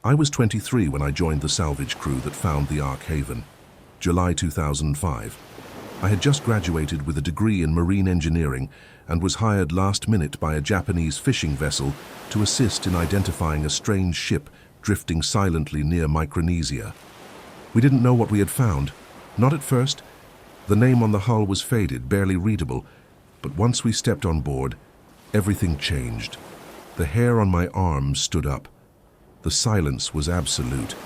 I was 23 when I joined the salvage crew that found the ARK haven, July 2005. I had just graduated with a degree in marine engineering and was hired last minute by a Japanese fishing vessel to assist in identifying a strange ship drifting silently near Micronesia. We didn't know what we had found, not at first. The name on the hull was faded, barely readable, but once we stepped on board, everything changed. The hair on my arms stood up. The silence was absolute,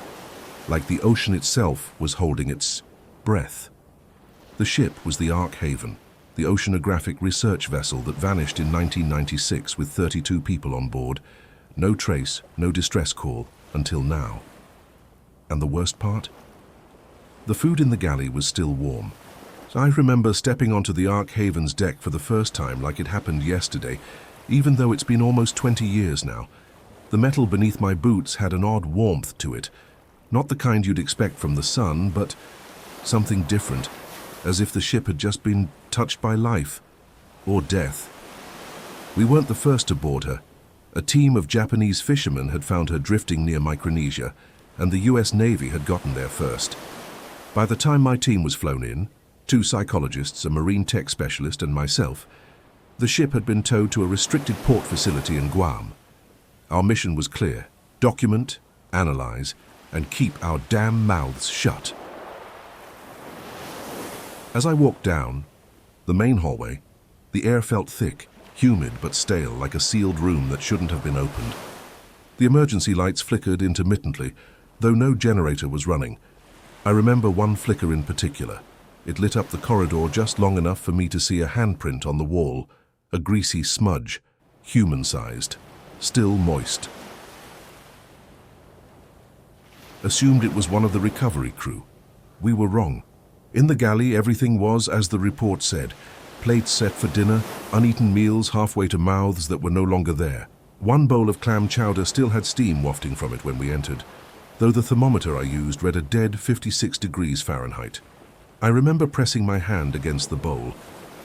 like the ocean itself was holding its breath. The ship was the ARK Haven, the oceanographic research vessel that vanished in 1996 with 32 people on board. No trace, no distress call, until now. And the worst part? The food in the galley was still warm. I remember stepping onto the ARK Haven's deck for the first time like it happened yesterday, even though it's been almost 20 years now. The metal beneath my boots had an odd warmth to it. Not the kind you'd expect from the sun, but something different, as if the ship had just been touched by life or death. We weren't the first to board her. A team of Japanese fishermen had found her drifting near Micronesia, and the US Navy had gotten there first. By the time my team was flown in, 2 psychologists, a marine tech specialist, and myself, the ship had been towed to a restricted port facility in Guam. Our mission was clear: document, analyze, and keep our damn mouths shut. As I walked down the main hallway, the air felt thick, humid but stale, like a sealed room that shouldn't have been opened. The emergency lights flickered intermittently, though no generator was running. I remember one flicker in particular. It lit up the corridor just long enough for me to see a handprint on the wall, a greasy smudge, human-sized, still moist. Assumed it was one of the recovery crew. We were wrong. In the galley, everything was as the report said. Plates set for dinner, uneaten meals halfway to mouths that were no longer there. One bowl of clam chowder still had steam wafting from it when we entered, though the thermometer I used read a dead 56 degrees Fahrenheit. I remember pressing my hand against the bowl.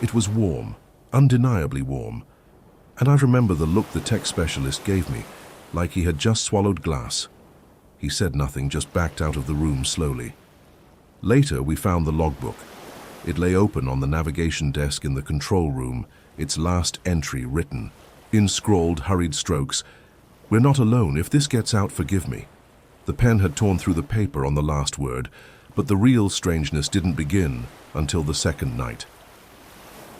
It was warm, undeniably warm. And I remember the look the tech specialist gave me, like he had just swallowed glass. He said nothing, just backed out of the room slowly. Later, we found the logbook. It lay open on the navigation desk in the control room, its last entry written. In scrawled, hurried strokes, "We're not alone. If this gets out, forgive me." The pen had torn through the paper on the last word, but the real strangeness didn't begin until the second night.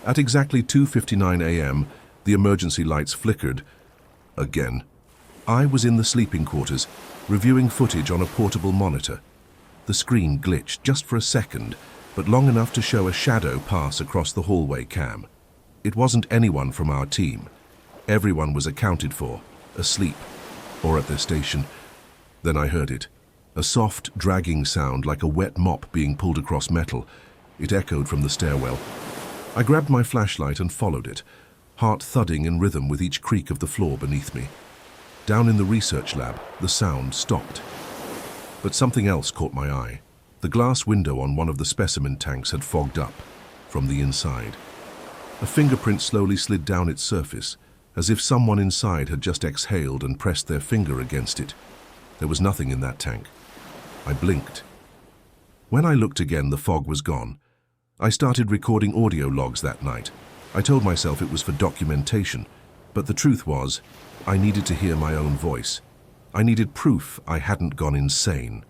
At exactly 2:59 a.m., the emergency lights flickered again. I was in the sleeping quarters, reviewing footage on a portable monitor. The screen glitched just for a second, but long enough to show a shadow pass across the hallway cam. It wasn't anyone from our team. Everyone was accounted for, asleep, or at their station. Then I heard it. A soft, dragging sound like a wet mop being pulled across metal. It echoed from the stairwell. I grabbed my flashlight and followed it, heart thudding in rhythm with each creak of the floor beneath me. Down in the research lab, the sound stopped. But something else caught my eye. The glass window on one of the specimen tanks had fogged up from the inside. A fingerprint slowly slid down its surface, as if someone inside had just exhaled and pressed their finger against it. There was nothing in that tank. I blinked. When I looked again, the fog was gone. I started recording audio logs that night. I told myself it was for documentation, but the truth was, I needed to hear my own voice. I needed proof I hadn't gone insane.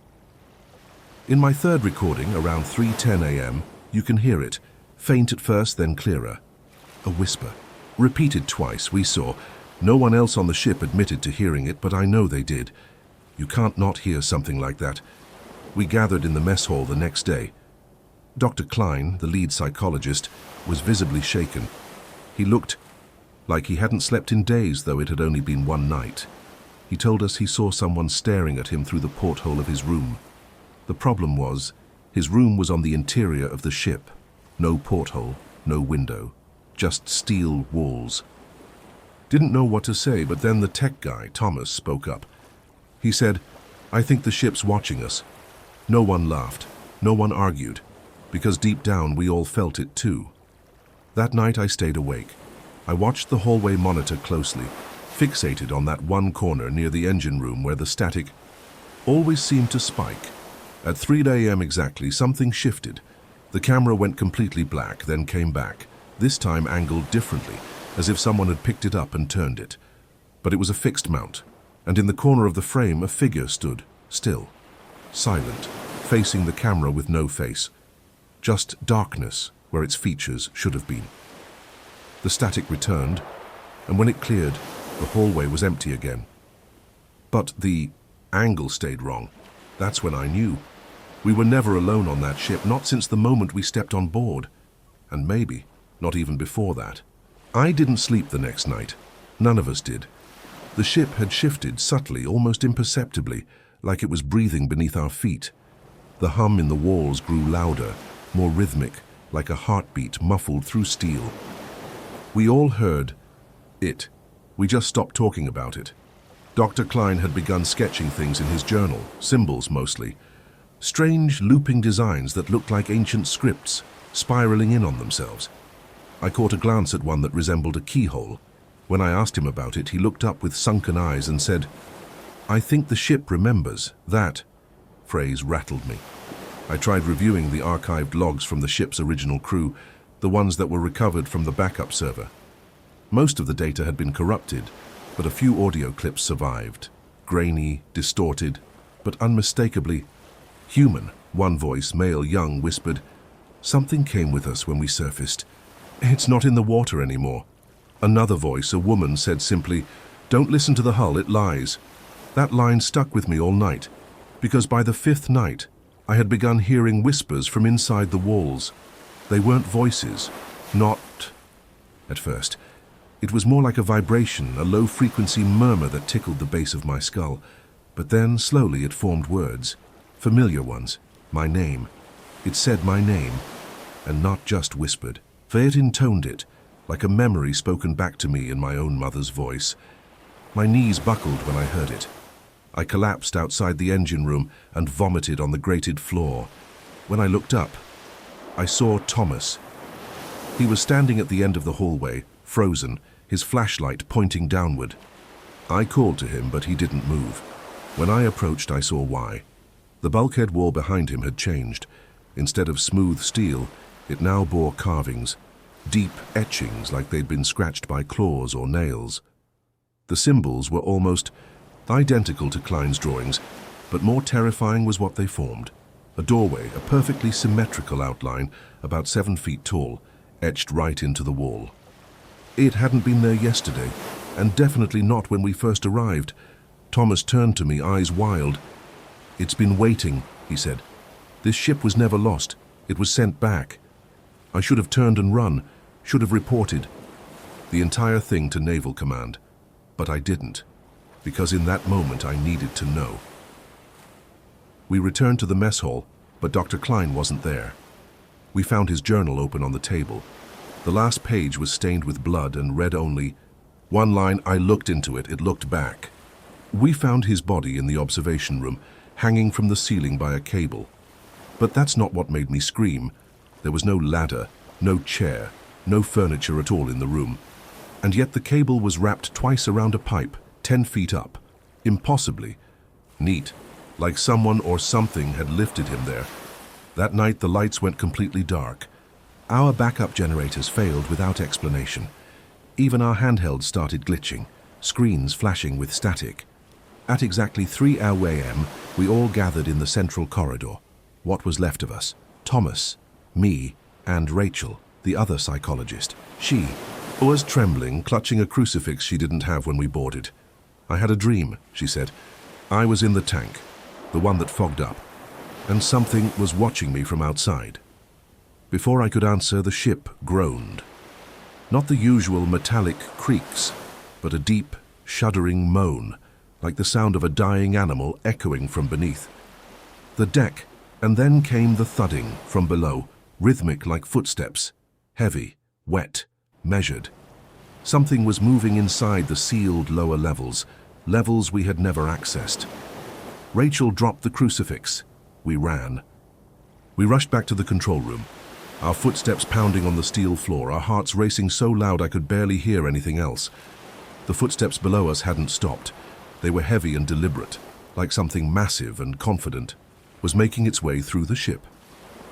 In my third recording, around 3:10 a.m., you can hear it, faint at first, then clearer. A whisper. Repeated twice, we saw. No one else on the ship admitted to hearing it, but I know they did. You can't not hear something like that. We gathered in the mess hall the next day. Dr. Klein, the lead psychologist, was visibly shaken. He looked like he hadn't slept in days, though it had only been one night. He told us he saw someone staring at him through the porthole of his room. The problem was, his room was on the interior of the ship. No porthole, no window, just steel walls. Didn't know what to say, but then the tech guy, Thomas, spoke up. He said, "I think the ship's watching us." No one laughed, no one argued, because deep down we all felt it too. That night I stayed awake. I watched the hallway monitor closely, fixated on that one corner near the engine room where the static always seemed to spike. At 3 a.m. exactly, something shifted. The camera went completely black, then came back, this time angled differently, as if someone had picked it up and turned it. But it was a fixed mount, and in the corner of the frame a figure stood, still, silent, facing the camera with no face. Just darkness where its features should have been. The static returned, and when it cleared, the hallway was empty again. But the angle stayed wrong. That's when I knew. We were never alone on that ship, not since the moment we stepped on board. And maybe not even before that. I didn't sleep the next night. None of us did. The ship had shifted subtly, almost imperceptibly, like it was breathing beneath our feet. The hum in the walls grew louder, more rhythmic, like a heartbeat muffled through steel. We all heard it. We just stopped talking about it. Dr. Klein had begun sketching things in his journal, symbols mostly. Strange, looping designs that looked like ancient scripts, spiraling in on themselves. I caught a glance at one that resembled a keyhole. When I asked him about it, he looked up with sunken eyes and said, "I think the ship remembers." That phrase rattled me. I tried reviewing the archived logs from the ship's original crew, the ones that were recovered from the backup server. Most of the data had been corrupted, but a few audio clips survived. Grainy, distorted, but unmistakably human. One voice, male, young, whispered, "Something came with us when we surfaced. It's not in the water anymore." Another voice, a woman, said simply, "Don't listen to the hull, it lies." That line stuck with me all night, because by the 5th night, I had begun hearing whispers from inside the walls. They weren't voices, not at first. It was more like a vibration, a low-frequency murmur that tickled the base of my skull. But then, slowly, it formed words. Familiar ones. My name. It said my name, and not just whispered. For it intoned it, like a memory spoken back to me in my own mother's voice. My knees buckled when I heard it. I collapsed outside the engine room and vomited on the grated floor. When I looked up, I saw Thomas. He was standing at the end of the hallway, frozen, his flashlight pointing downward. I called to him, but he didn't move. When I approached, I saw why. The bulkhead wall behind him had changed. Instead of smooth steel, it now bore carvings, deep etchings like they'd been scratched by claws or nails. The symbols were almost identical to Klein's drawings, but more terrifying was what they formed. A doorway, a perfectly symmetrical outline, about 7 feet tall, etched right into the wall. It hadn't been there yesterday, and definitely not when we first arrived. Thomas turned to me, eyes wild. "It's been waiting," he said. "This ship was never lost. It was sent back. I should have turned and run, should have reported the entire thing to Naval Command. But I didn't, because in that moment I needed to know." We returned to the mess hall, but Dr. Klein wasn't there. We found his journal open on the table. The last page was stained with blood and read only one line. I looked into it, it looked back. We found his body in the observation room, hanging from the ceiling by a cable. But that's not what made me scream. There was no ladder, no chair, no furniture at all in the room. And yet the cable was wrapped twice around a pipe, 10 feet up. Impossibly neat, like someone or something had lifted him there. That night the lights went completely dark. Our backup generators failed without explanation. Even our handhelds started glitching, screens flashing with static. At exactly 3 a.m., we all gathered in the central corridor. What was left of us? Thomas, me, and Rachel, the other psychologist. She was trembling, clutching a crucifix she didn't have when we boarded. "I had a dream," she said. "I was in the tank, the one that fogged up, and something was watching me from outside." Before I could answer, the ship groaned. Not the usual metallic creaks, but a deep, shuddering moan, like the sound of a dying animal echoing from beneath. The deck, and then came the thudding from below, rhythmic like footsteps, heavy, wet, measured. Something was moving inside the sealed lower levels, levels we had never accessed. Rachel dropped the crucifix. We ran. We rushed back to the control room, our footsteps pounding on the steel floor, our hearts racing so loud I could barely hear anything else. The footsteps below us hadn't stopped. They were heavy and deliberate, like something massive and confident, was making its way through the ship.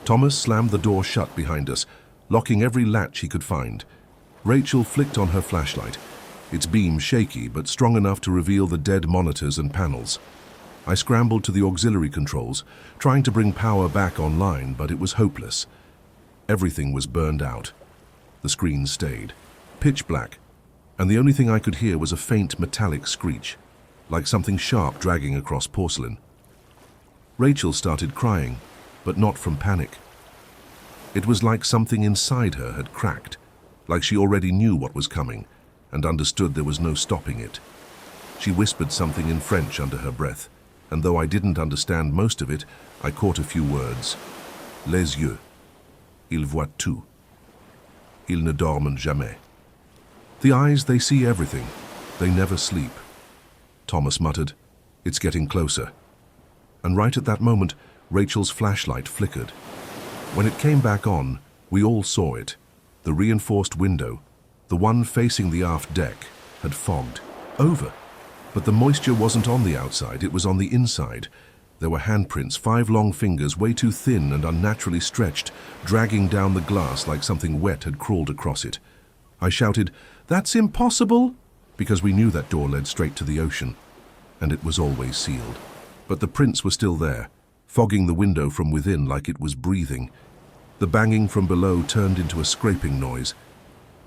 Thomas slammed the door shut behind us, locking every latch he could find. Rachel flicked on her flashlight, its beam shaky but strong enough to reveal the dead monitors and panels. I scrambled to the auxiliary controls, trying to bring power back online, but it was hopeless. Everything was burned out. The screen stayed, pitch black, and the only thing I could hear was a faint metallic screech, like something sharp dragging across porcelain. Rachel started crying, but not from panic. It was like something inside her had cracked, like she already knew what was coming and understood there was no stopping it. She whispered something in French under her breath, and though I didn't understand most of it, I caught a few words. Les yeux. Ils voient tout. Ils ne dorment jamais. The eyes, they see everything. They never sleep. Thomas muttered, "It's getting closer." And right at that moment, Rachel's flashlight flickered. When it came back on, we all saw it. The reinforced window, the one facing the aft deck, had fogged over. But the moisture wasn't on the outside, it was on the inside. There were handprints, 5 long fingers, way too thin and unnaturally stretched, dragging down the glass like something wet had crawled across it. I shouted, "That's impossible!" because we knew that door led straight to the ocean, and it was always sealed. But the prints were still there, fogging the window from within like it was breathing. The banging from below turned into a scraping noise.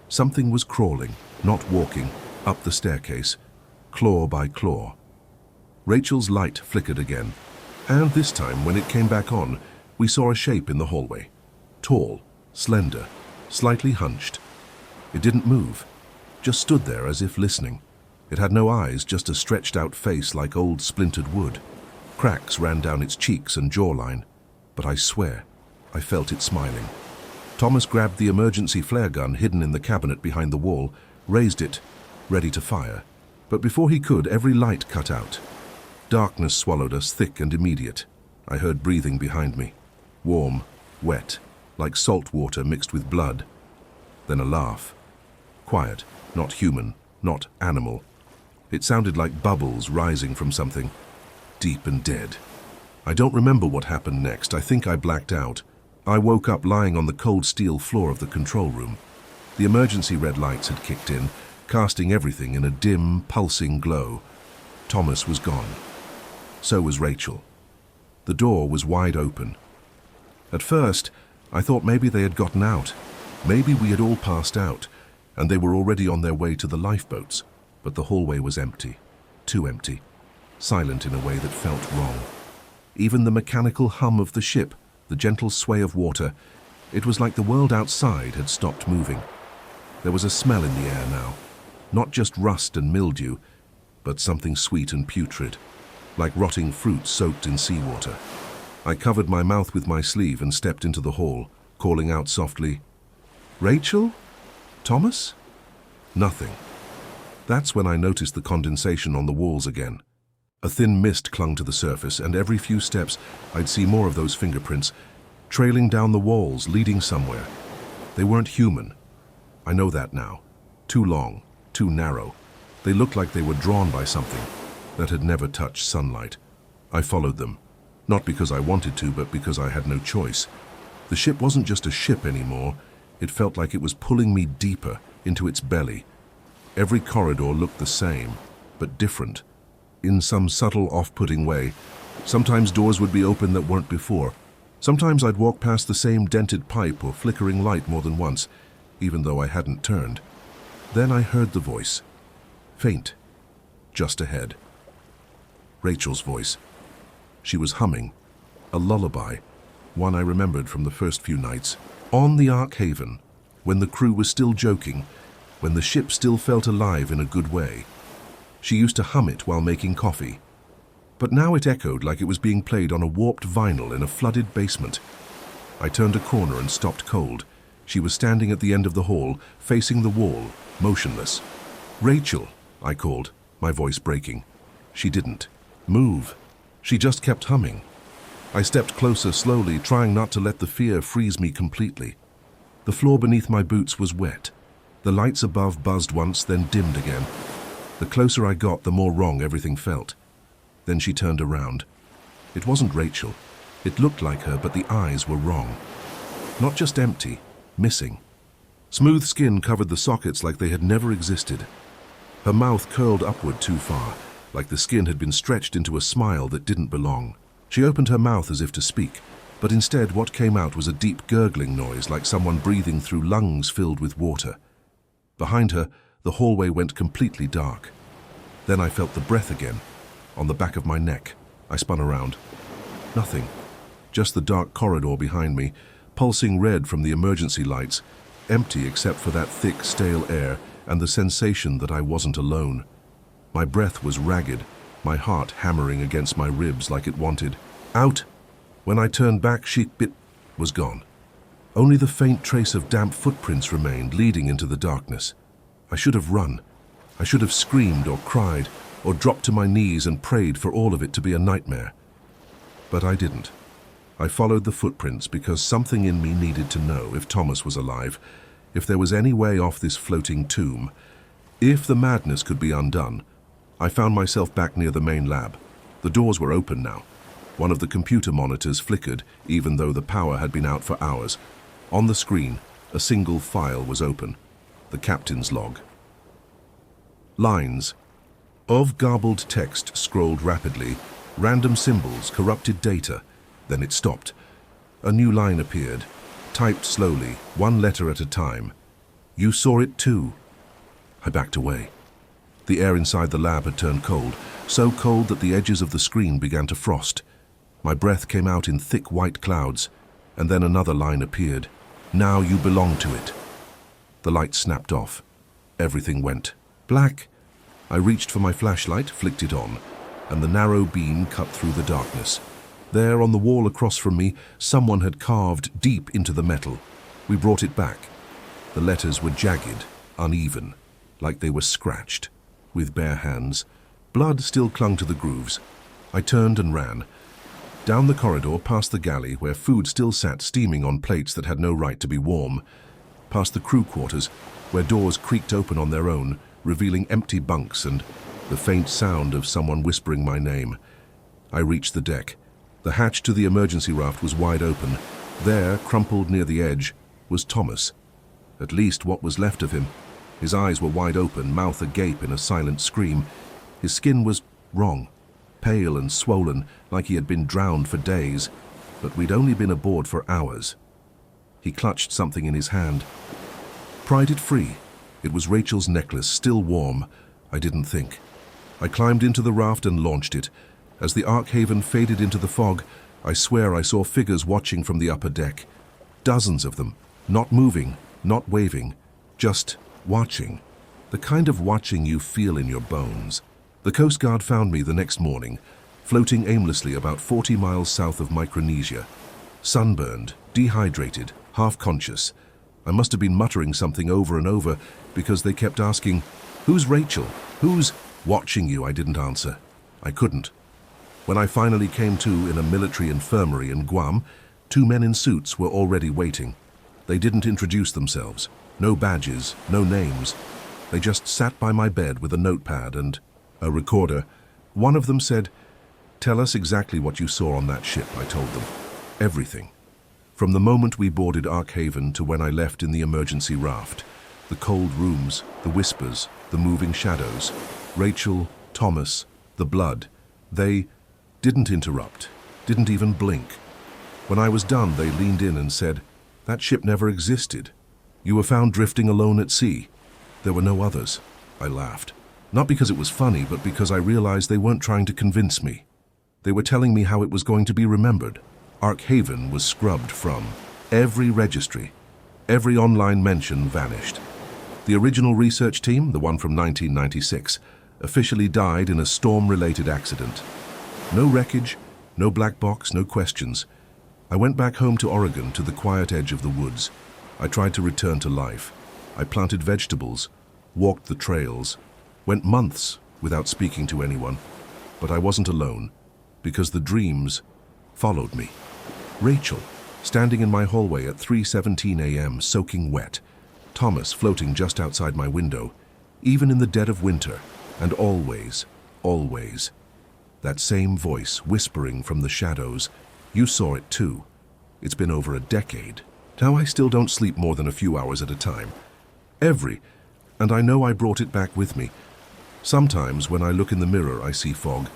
Something was crawling, not walking, up the staircase, claw by claw. Rachel's light flickered again, and this time, when it came back on, we saw a shape in the hallway. Tall, slender, slightly hunched. It didn't move, just stood there as if listening. It had no eyes, just a stretched-out face like old splintered wood. Cracks ran down its cheeks and jawline, but I swear, I felt it smiling. Thomas grabbed the emergency flare gun hidden in the cabinet behind the wall, raised it, ready to fire. But before he could, every light cut out. Darkness swallowed us, thick and immediate. I heard breathing behind me. Warm, wet, like salt water mixed with blood. Then a laugh. Quiet, not human, not animal. It sounded like bubbles rising from something, deep and dead. I don't remember what happened next. I think I blacked out. I woke up lying on the cold steel floor of the control room. The emergency red lights had kicked in, casting everything in a dim, pulsing glow. Thomas was gone. So was Rachel. The door was wide open. At first, I thought maybe they had gotten out. Maybe we had all passed out, and they were already on their way to the lifeboats. But the hallway was empty. Too empty. Silent in a way that felt wrong. Even the mechanical hum of the ship, the gentle sway of water, it was like the world outside had stopped moving. There was a smell in the air now. Not just rust and mildew, but something sweet and putrid, like rotting fruit soaked in seawater. I covered my mouth with my sleeve and stepped into the hall, calling out softly, "Rachel? Thomas?" Nothing. That's when I noticed the condensation on the walls again. A thin mist clung to the surface, and every few steps I'd see more of those fingerprints, trailing down the walls, leading somewhere. They weren't human. I know that now. Too long, too narrow. They looked like they were drawn by something that had never touched sunlight. I followed them, not because I wanted to, but because I had no choice. The ship wasn't just a ship anymore. It felt like it was pulling me deeper into its belly. Every corridor looked the same, but different. In some subtle, off-putting way. Sometimes doors would be open that weren't before. Sometimes I'd walk past the same dented pipe or flickering light more than once, even though I hadn't turned. Then I heard the voice. Faint. Just ahead. Rachel's voice. She was humming. A lullaby. One I remembered from the first few nights. On the ARK Haven, when the crew was still joking, when the ship still felt alive in a good way. She used to hum it while making coffee. But now it echoed like it was being played on a warped vinyl in a flooded basement. I turned a corner and stopped cold. She was standing at the end of the hall, facing the wall, motionless. "Rachel," I called, my voice breaking. She didn't move. She just kept humming. I stepped closer slowly, trying not to let the fear freeze me completely. The floor beneath my boots was wet. The lights above buzzed once, then dimmed again. The closer I got, the more wrong everything felt. Then she turned around. It wasn't Rachel. It looked like her, but the eyes were wrong. Not just empty, missing. Smooth skin covered the sockets like they had never existed. Her mouth curled upward too far, like the skin had been stretched into a smile that didn't belong. She opened her mouth as if to speak, but instead what came out was a deep gurgling noise like someone breathing through lungs filled with water. Behind her, the hallway went completely dark. Then I felt the breath again, on the back of my neck. I spun around. Nothing. Just the dark corridor behind me, pulsing red from the emergency lights, empty except for that thick, stale air and the sensation that I wasn't alone. My breath was ragged, my heart hammering against my ribs like it wanted out. When I turned back, she was gone. Only the faint trace of damp footprints remained, leading into the darkness. I should have run. I should have screamed or cried or dropped to my knees and prayed for all of it to be a nightmare. But I didn't. I followed the footprints because something in me needed to know if Thomas was alive, if there was any way off this floating tomb, if the madness could be undone. I found myself back near the main lab. The doors were open now. One of the computer monitors flickered, even though the power had been out for hours. On the screen, a single file was open. The captain's log. Lines of garbled text scrolled rapidly, random symbols, corrupted data. Then it stopped. A new line appeared, typed slowly, one letter at a time. You saw it too. I backed away. The air inside the lab had turned cold, so cold that the edges of the screen began to frost. My breath came out in thick white clouds, and then another line appeared. Now you belong to it. The light snapped off. Everything went black. I reached for my flashlight, flicked it on, and the narrow beam cut through the darkness. There, on the wall across from me, someone had carved deep into the metal. We brought it back. The letters were jagged, uneven, like they were scratched, with bare hands. Blood still clung to the grooves. I turned and ran. Down the corridor, past the galley, where food still sat steaming on plates that had no right to be warm. Past the crew quarters, where doors creaked open on their own, revealing empty bunks and the faint sound of someone whispering my name. I reached the deck. The hatch to the emergency raft was wide open. There, crumpled near the edge, was Thomas. At least what was left of him. His eyes were wide open, mouth agape in a silent scream. His skin was wrong, pale and swollen, like he had been drowned for days, but we'd only been aboard for hours. He clutched something in his hand. Pried it free. It was Rachel's necklace, still warm. I didn't think. I climbed into the raft and launched it. As the ARK haven faded into the fog, I swear I saw figures watching from the upper deck. Dozens of them, not moving, not waving, just watching. The kind of watching you feel in your bones. The Coast Guard found me the next morning, floating aimlessly about 40 miles south of Micronesia. Sunburned, dehydrated, half-conscious. I must have been muttering something over and over because they kept asking, "Who's Rachel? Who's watching you?" I didn't answer. I couldn't. When I finally came to in a military infirmary in Guam, 2 men in suits were already waiting. They didn't introduce themselves. No badges, no names. They just sat by my bed with a notepad and a recorder. One of them said, "Tell us exactly what you saw on that ship," I told them. Everything. From the moment we boarded ARK Haven to when I left in the emergency raft. The cold rooms, the whispers, the moving shadows. Rachel, Thomas, the blood. They didn't interrupt, didn't even blink. When I was done, they leaned in and said, "That ship never existed. You were found drifting alone at sea. There were no others." I laughed. Not because it was funny, but because I realized they weren't trying to convince me. They were telling me how it was going to be remembered. ARK Haven was scrubbed from every registry. Every online mention vanished. The original research team, the one from 1996, officially died in a storm-related accident. No wreckage, no black box, no questions. I went back home to Oregon, to the quiet edge of the woods. I tried to return to life. I planted vegetables, walked the trails, went months without speaking to anyone. But I wasn't alone, because the dreams followed me. Rachel, standing in my hallway at 3:17 a.m., soaking wet. Thomas floating just outside my window, even in the dead of winter, and always, always. That same voice whispering from the shadows. You saw it too. It's been over a decade. Now I still don't sleep more than a few hours at a time. And I know I brought it back with me. Sometimes when I look in the mirror, I see fog.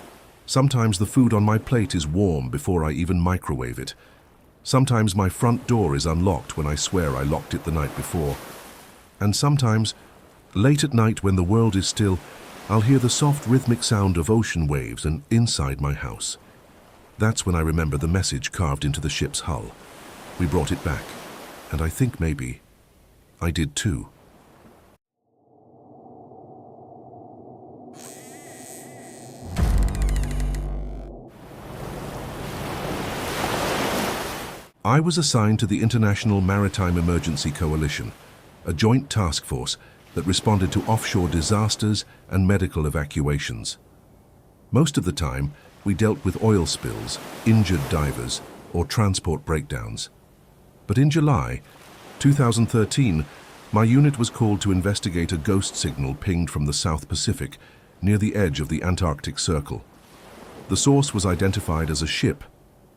Sometimes the food on my plate is warm before I even microwave it. Sometimes my front door is unlocked when I swear I locked it the night before. And sometimes, late at night when the world is still, I'll hear the soft rhythmic sound of ocean waves and inside my house. That's when I remember the message carved into the ship's hull. We brought it back, and I think maybe I did too. I was assigned to the International Maritime Emergency Coalition, a joint task force that responded to offshore disasters and medical evacuations. Most of the time, we dealt with oil spills, injured divers, or transport breakdowns. But in July 2013, my unit was called to investigate a ghost signal pinged from the South Pacific near the edge of the Antarctic Circle. The source was identified as a ship.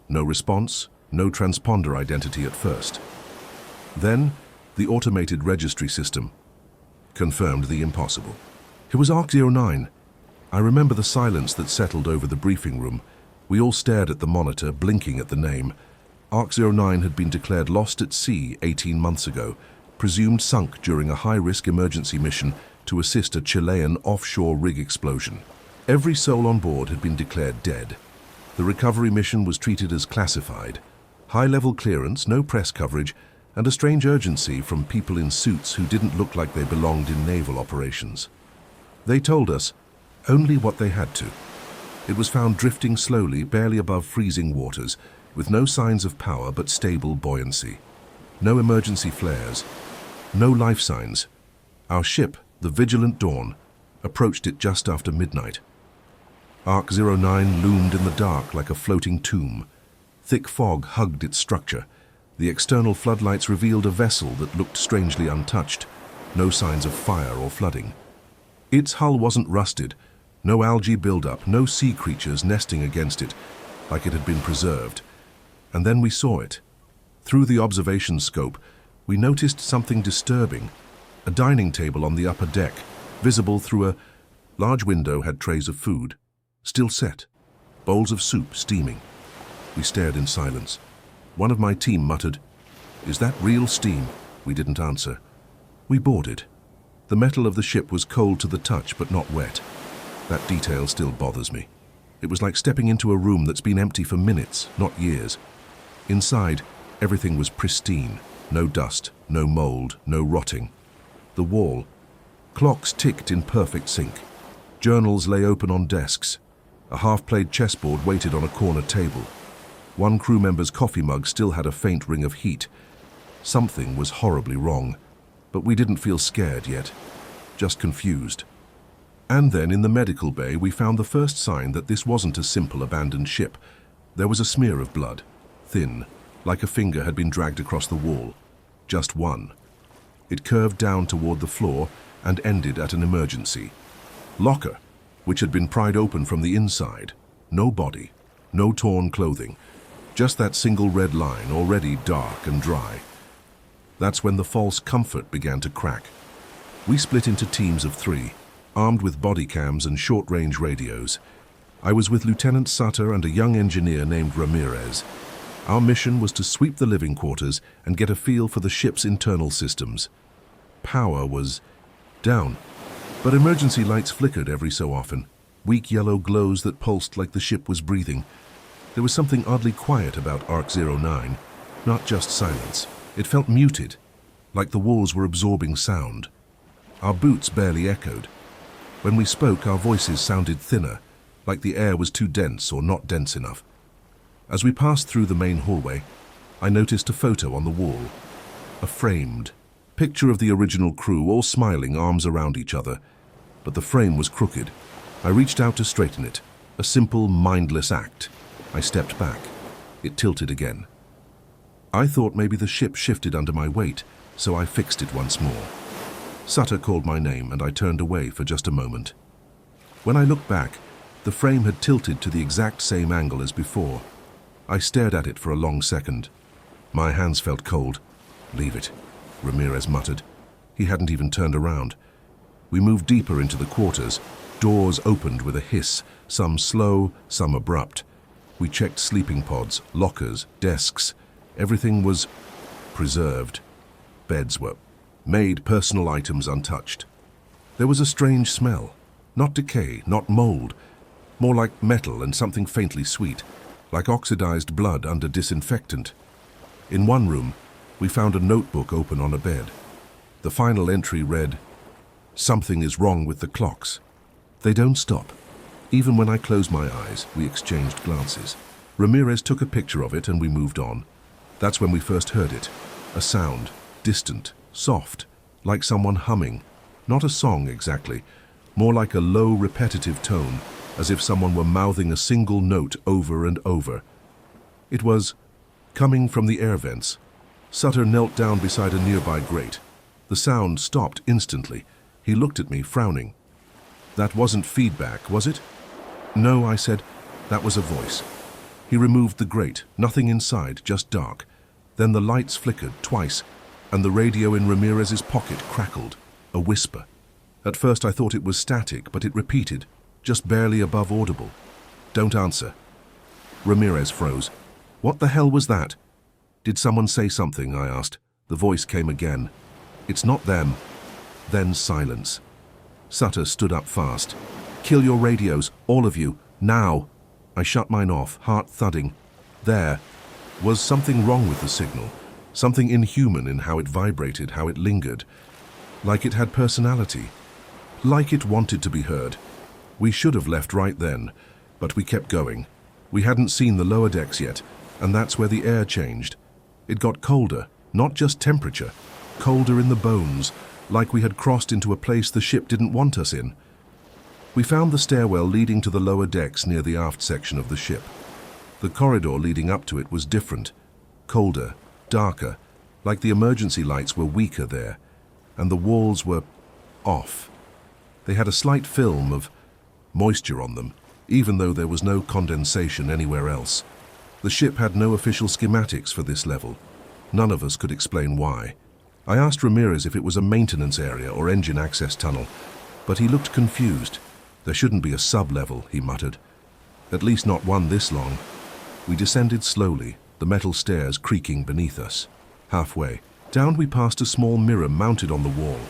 No response, no transponder identity at first. Then, the automated registry system confirmed the impossible. It was ARK-09. I remember the silence that settled over the briefing room. We all stared at the monitor, blinking at the name. ARK-09 had been declared lost at sea 18 months ago, presumed sunk during a high-risk emergency mission to assist a Chilean offshore rig explosion. Every soul on board had been declared dead. The recovery mission was treated as classified. High-level clearance, no press coverage, and a strange urgency from people in suits who didn't look like they belonged in naval operations. They told us only what they had to. It was found drifting slowly, barely above freezing waters, with no signs of power but stable buoyancy. No emergency flares, no life signs. Our ship, the Vigilant Dawn, approached it just after midnight. ARK-09 loomed in the dark like a floating tomb. Thick fog hugged its structure. The external floodlights revealed a vessel that looked strangely untouched. No signs of fire or flooding. Its hull wasn't rusted. No algae buildup, no sea creatures nesting against it, like it had been preserved. And then we saw it. Through the observation scope, we noticed something disturbing. A dining table on the upper deck, visible through a large window, had trays of food, still set, bowls of soup steaming. We stared in silence. One of my team muttered, "Is that real steam?" We didn't answer. We boarded. The metal of the ship was cold to the touch, but not wet. That detail still bothers me. It was like stepping into a room that's been empty for minutes, not years. Inside, everything was pristine. No dust, no mold, no rotting. The wall. Clocks ticked in perfect sync. Journals lay open on desks. A half-played chessboard waited on a corner table. One crew member's coffee mug still had a faint ring of heat. Something was horribly wrong, but we didn't feel scared yet, just confused. And then in the medical bay, we found the first sign that this wasn't a simple abandoned ship. There was a smear of blood, thin, like a finger had been dragged across the wall. Just one. It curved down toward the floor and ended at an emergency. Locker, which had been pried open from the inside. No body, no torn clothing. Just that single red line, already dark and dry. That's when the false comfort began to crack. We split into teams of 3, armed with body cams and short-range radios. I was with Lieutenant Sutter and a young engineer named Ramirez. Our mission was to sweep the living quarters and get a feel for the ship's internal systems. Power was down, but emergency lights flickered every so often, weak yellow glows that pulsed like the ship was breathing. There was something oddly quiet about ARK-09, not just silence. It felt muted, like the walls were absorbing sound. Our boots barely echoed. When we spoke, our voices sounded thinner, like the air was too dense or not dense enough. As we passed through the main hallway, I noticed a photo on the wall. A framed picture of the original crew, all smiling, arms around each other. But the frame was crooked. I reached out to straighten it, a simple, mindless act. I stepped back. It tilted again. I thought maybe the ship shifted under my weight, so I fixed it once more. Sutter called my name and I turned away for just a moment. When I looked back, The frame had tilted to the exact same angle as before. I stared at it for a long second. My hands felt cold. "Leave it," Ramirez muttered. He hadn't even turned around. We moved deeper into the quarters. Doors opened with a hiss, some slow, some abrupt. We checked sleeping pods, lockers, desks. Everything was preserved. Beds were made, personal items untouched. There was a strange smell. Not decay, not mold. More like metal and something faintly sweet, like oxidized blood under disinfectant. In one room, we found a notebook open on a bed. The final entry read, "Something is wrong with the clocks. They don't stop." Even when I closed my eyes, we exchanged glances. Ramirez took a picture of it and we moved on. That's when we first heard it. A sound, distant, soft, like someone humming. Not a song exactly, more like a low, repetitive tone, as if someone were mouthing a single note over and over. It was coming from the air vents. Sutter knelt down beside a nearby grate. The sound stopped instantly. He looked at me, frowning. "That wasn't feedback, was it?" "No," I said. "That was a voice." He removed the grate, nothing inside, just dark. Then the lights flickered twice, and the radio in Ramirez's pocket crackled, a whisper. At first I thought it was static, but it repeated, just barely above audible. "Don't answer." Ramirez froze. "What the hell was that?" "Did someone say something?" I asked. The voice came again. "It's not them." Then silence. Sutter stood up fast. "Kill your radios, all of you, now." I shut mine off, heart thudding. There was something wrong with the signal, something inhuman in how it vibrated, how it lingered. Like it had personality, like it wanted to be heard. We should have left right then, but we kept going. We hadn't seen the lower decks yet, and that's where the air changed. It got colder, not just temperature, colder in the bones, like we had crossed into a place the ship didn't want us in. We found the stairwell leading to the lower decks near the aft section of the ship. The corridor leading up to it was different, colder, darker, like the emergency lights were weaker there, and the walls were off. They had a slight film of moisture on them, even though there was no condensation anywhere else. The ship had no official schematics for this level. None of us could explain why. I asked Ramirez if it was a maintenance area or engine access tunnel, but he looked confused. "There shouldn't be a sub-level," he muttered. "At least not one this long." We descended slowly, the metal stairs creaking beneath us. Halfway down we passed a small mirror mounted on the wall.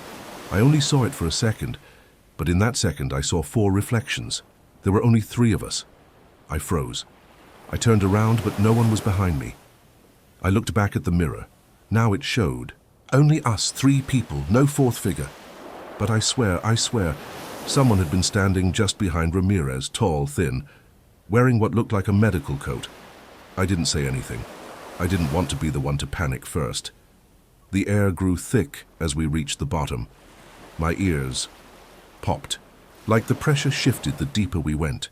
I only saw it for a second, but in that second I saw 4 reflections. There were only 3 of us. I froze. I turned around, but no one was behind me. I looked back at the mirror. Now it showed. Only us, 3 people, no 4th figure. But I swear, someone had been standing just behind Ramirez, tall, thin, wearing what looked like a medical coat. I didn't say anything. I didn't want to be the one to panic first. The air grew thick as we reached the bottom. My ears popped. Like the pressure shifted the deeper we went.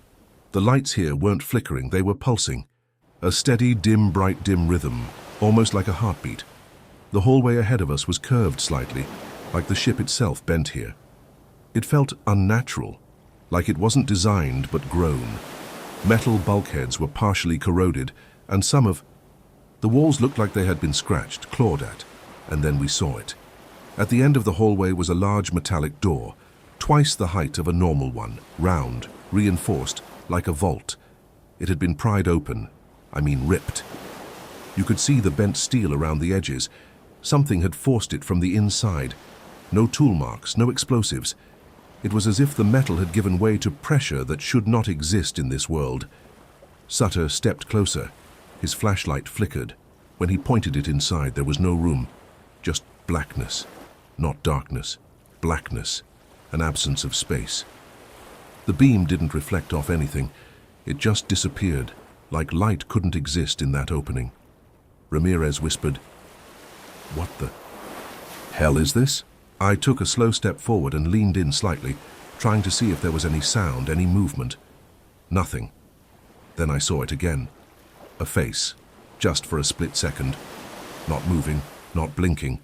The lights here weren't flickering, they were pulsing. A steady, dim, bright, dim rhythm, almost like a heartbeat. The hallway ahead of us was curved slightly, like the ship itself bent here. It felt unnatural, like it wasn't designed but grown. Metal bulkheads were partially corroded, and some of the walls looked like they had been scratched, clawed at, and then we saw it. At the end of the hallway was a large metallic door, twice the height of a normal one, round, reinforced, like a vault. It had been pried open, ripped. You could see the bent steel around the edges. Something had forced it from the inside. No tool marks, no explosives. It was as if the metal had given way to pressure that should not exist in this world. Sutter stepped closer. His flashlight flickered. When he pointed it inside, there was no room. Just blackness. Not darkness. Blackness. An absence of space. The beam didn't reflect off anything. It just disappeared, like light couldn't exist in that opening. Ramirez whispered, "What the hell is this?" I took a slow step forward and leaned in slightly, trying to see if there was any sound, any movement. Nothing. Then I saw it again. A face, just for a split second. Not moving, not blinking.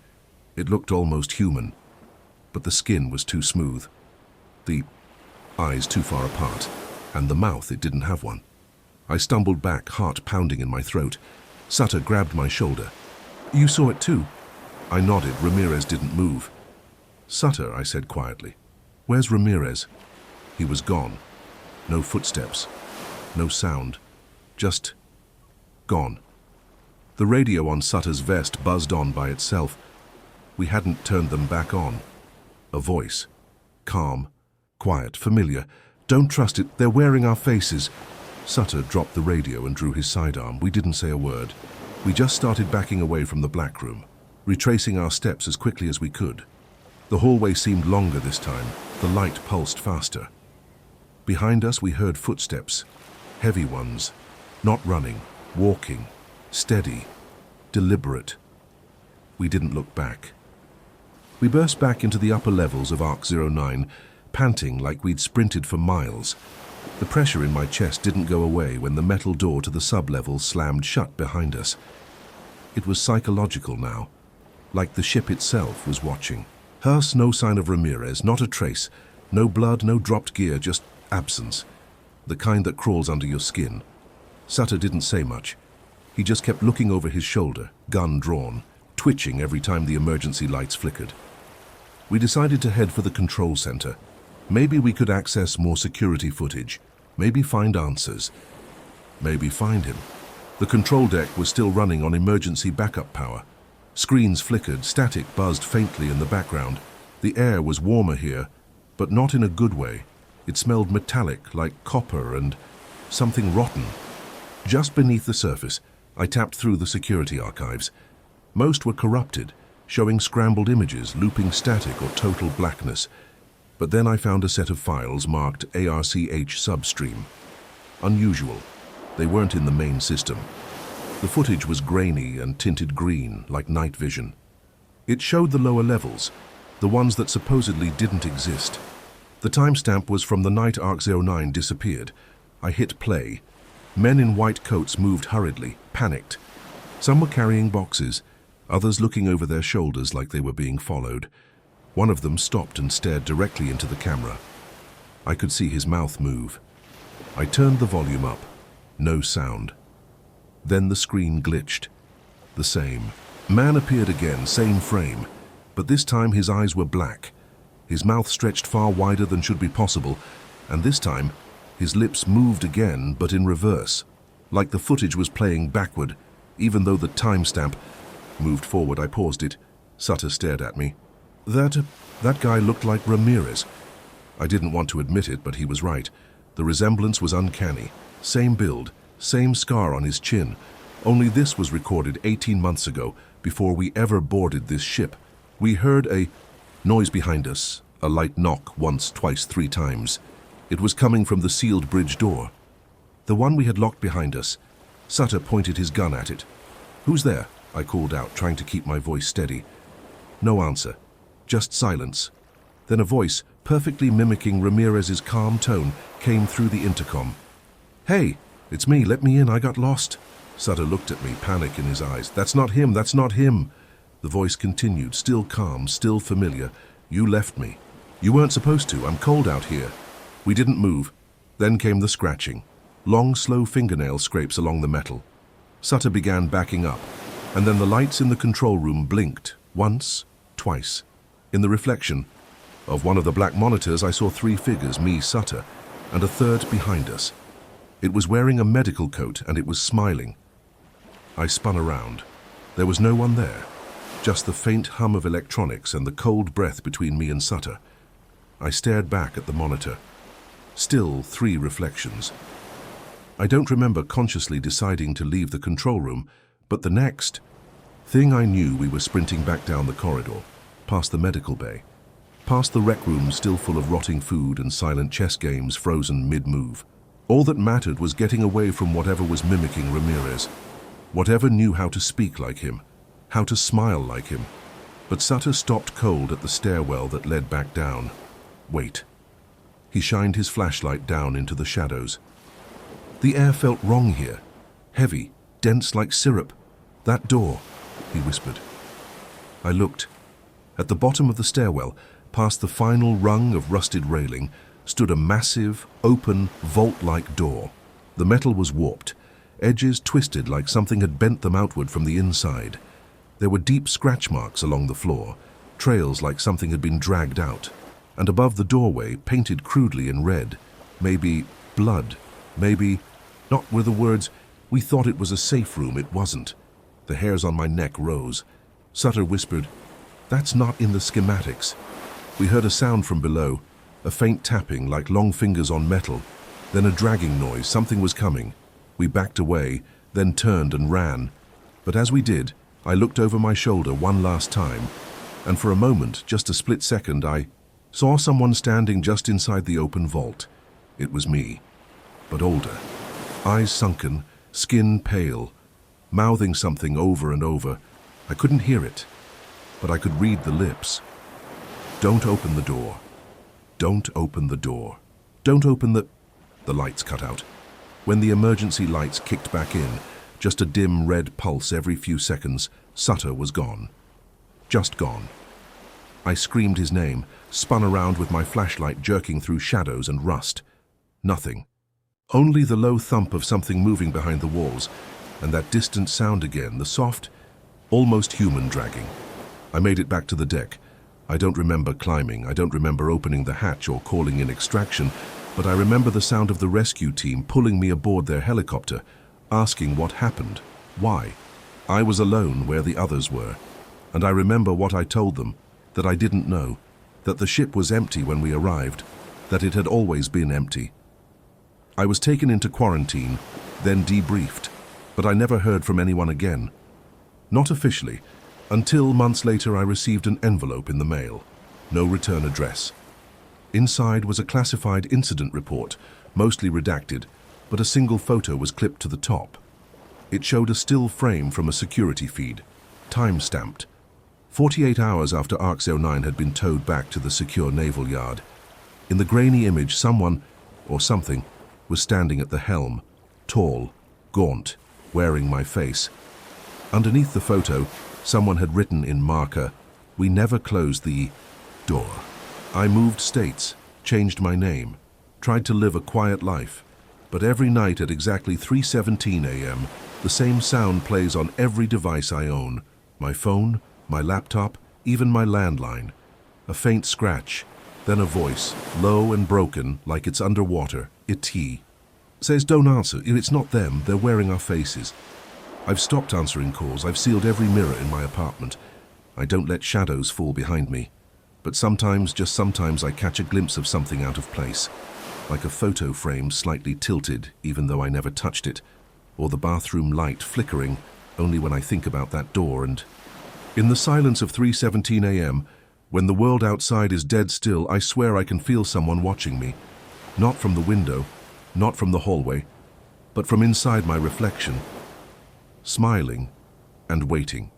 It looked almost human, but the skin was too smooth. The eyes too far apart. And the mouth, it didn't have one. I stumbled back, heart pounding in my throat. Sutter grabbed my shoulder. "You saw it too?" I nodded. Ramirez didn't move. "Sutter," I said quietly, "where's Ramirez?" He was gone. No footsteps. No sound. Just gone. The radio on Sutter's vest buzzed on by itself. We hadn't turned them back on. A voice. Calm. Quiet. Familiar. "Don't trust it. They're wearing our faces." Sutter dropped the radio and drew his sidearm. We didn't say a word. We just started backing away from the black room, retracing our steps as quickly as we could. The hallway seemed longer this time. The light pulsed faster. Behind us we heard footsteps. Heavy ones. Not running. Walking. Steady. Deliberate. We didn't look back. We burst back into the upper levels of ARK 09, panting like we'd sprinted for miles. The pressure in my chest didn't go away when the metal door to the sub-level slammed shut behind us. It was psychological now, like the ship itself was watching. Hearse, no sign of Ramirez, not a trace. No blood, no dropped gear, just absence. The kind that crawls under your skin. Sutter didn't say much. He just kept looking over his shoulder, gun drawn, twitching every time the emergency lights flickered. We decided to head for the control center. Maybe we could access more security footage. Maybe find answers. Maybe find him. The control deck was still running on emergency backup power. Screens flickered, static buzzed faintly in the background. The air was warmer here, but not in a good way. It smelled metallic, like copper and something rotten. Just beneath the surface, I tapped through the security archives. Most were corrupted, showing scrambled images, looping static or total blackness. But then I found a set of files marked ARCH substream. Unusual. They weren't in the main system. The footage was grainy and tinted green, like night vision. It showed the lower levels, the ones that supposedly didn't exist. The timestamp was from the night ARK 09 disappeared. I hit play. Men in white coats moved hurriedly, panicked. Some were carrying boxes, others looking over their shoulders like they were being followed. One of them stopped and stared directly into the camera. I could see his mouth move. I turned the volume up. No sound. Then the screen glitched. The same. Man appeared again, same frame, but this time his eyes were black. His mouth stretched far wider than should be possible, and this time his lips moved again, but in reverse, like the footage was playing backward, even though the timestamp moved forward. I paused it. Sutter stared at me. That guy looked like Ramirez. I didn't want to admit it, but he was right. The resemblance was uncanny. Same build, same scar on his chin. Only this was recorded 18 months ago, before we ever boarded this ship. We heard a noise behind us, a light knock once, twice, 3 times. It was coming from the sealed bridge door. The one we had locked behind us. Sutter pointed his gun at it. "Who's there?" I called out, trying to keep my voice steady. No answer. Just silence. Then a voice, perfectly mimicking Ramirez's calm tone, came through the intercom. "Hey, it's me, let me in, I got lost." Sutter looked at me, panic in his eyes. "That's not him, that's not him." The voice continued, still calm, still familiar. "You left me. You weren't supposed to, I'm cold out here." We didn't move. Then came the scratching. Long, slow fingernail scrapes along the metal. Sutter began backing up, and then the lights in the control room blinked, once, twice. In the reflection of one of the black monitors, I saw 3 figures, me, Sutter, and a third behind us. It was wearing a medical coat, and it was smiling. I spun around. There was no one there, just the faint hum of electronics and the cold breath between me and Sutter. I stared back at the monitor. Still 3 reflections. I don't remember consciously deciding to leave the control room, but the next thing I knew, we were sprinting back down the corridor, past the medical bay, past the rec room still full of rotting food and silent chess games frozen mid-move. All that mattered was getting away from whatever was mimicking Ramirez, whatever knew how to speak like him, how to smile like him. But Sutter stopped cold at the stairwell that led back down. Wait. He shined his flashlight down into the shadows. The air felt wrong here, heavy, dense like syrup. "That door," he whispered. I looked. At the bottom of the stairwell, past the final rung of rusted railing, stood a massive, open, vault-like door. The metal was warped, edges twisted like something had bent them outward from the inside. There were deep scratch marks along the floor, trails like something had been dragged out. And above the doorway, painted crudely in red, maybe blood, maybe, not with the words, "We thought it was a safe room, it wasn't." The hairs on my neck rose. Sutter whispered, "That's not in the schematics." We heard a sound from below, a faint tapping like long fingers on metal, then a dragging noise, something was coming. We backed away, then turned and ran. But as we did, I looked over my shoulder one last time, and for a moment, just a split second, I saw someone standing just inside the open vault. It was me, but older. Eyes sunken, skin pale, mouthing something over and over. I couldn't hear it, but I could read the lips. "Don't open the door. Don't open the door. Don't open the..." The lights cut out. When the emergency lights kicked back in, just a dim red pulse every few seconds, Sutter was gone. Just gone. I screamed his name, spun around with my flashlight jerking through shadows and rust. Nothing. Only the low thump of something moving behind the walls, and that distant sound again, the soft, almost human dragging. I made it back to the deck. I don't remember climbing, I don't remember opening the hatch or calling in extraction, but I remember the sound of the rescue team pulling me aboard their helicopter, asking what happened, why. I was alone where the others were, and I remember what I told them, that I didn't know, that the ship was empty when we arrived, that it had always been empty. I was taken into quarantine, then debriefed, but I never heard from anyone again. Not officially, until months later I received an envelope in the mail. No return address. Inside was a classified incident report, mostly redacted, but a single photo was clipped to the top. It showed a still frame from a security feed, time-stamped. 48 hours after ARK 09 had been towed back to the secure naval yard. In the grainy image, someone, or something, was standing at the helm, tall, gaunt, wearing my face. Underneath the photo, someone had written in marker, "We never closed the door." I moved states, changed my name, tried to live a quiet life, but every night at exactly 3:17 a.m., the same sound plays on every device I own, my phone, my laptop, even my landline. A faint scratch, then a voice, low and broken, like it's underwater, it says, "Don't answer, it's not them, they're wearing our faces." I've stopped answering calls, I've sealed every mirror in my apartment. I don't let shadows fall behind me. But sometimes, just sometimes, I catch a glimpse of something out of place, like a photo frame slightly tilted, even though I never touched it, or the bathroom light flickering only when I think about that door. And in the silence of 3:17 a.m., when the world outside is dead still, I swear I can feel someone watching me. Not from the window, not from the hallway, but from inside my reflection, smiling and waiting.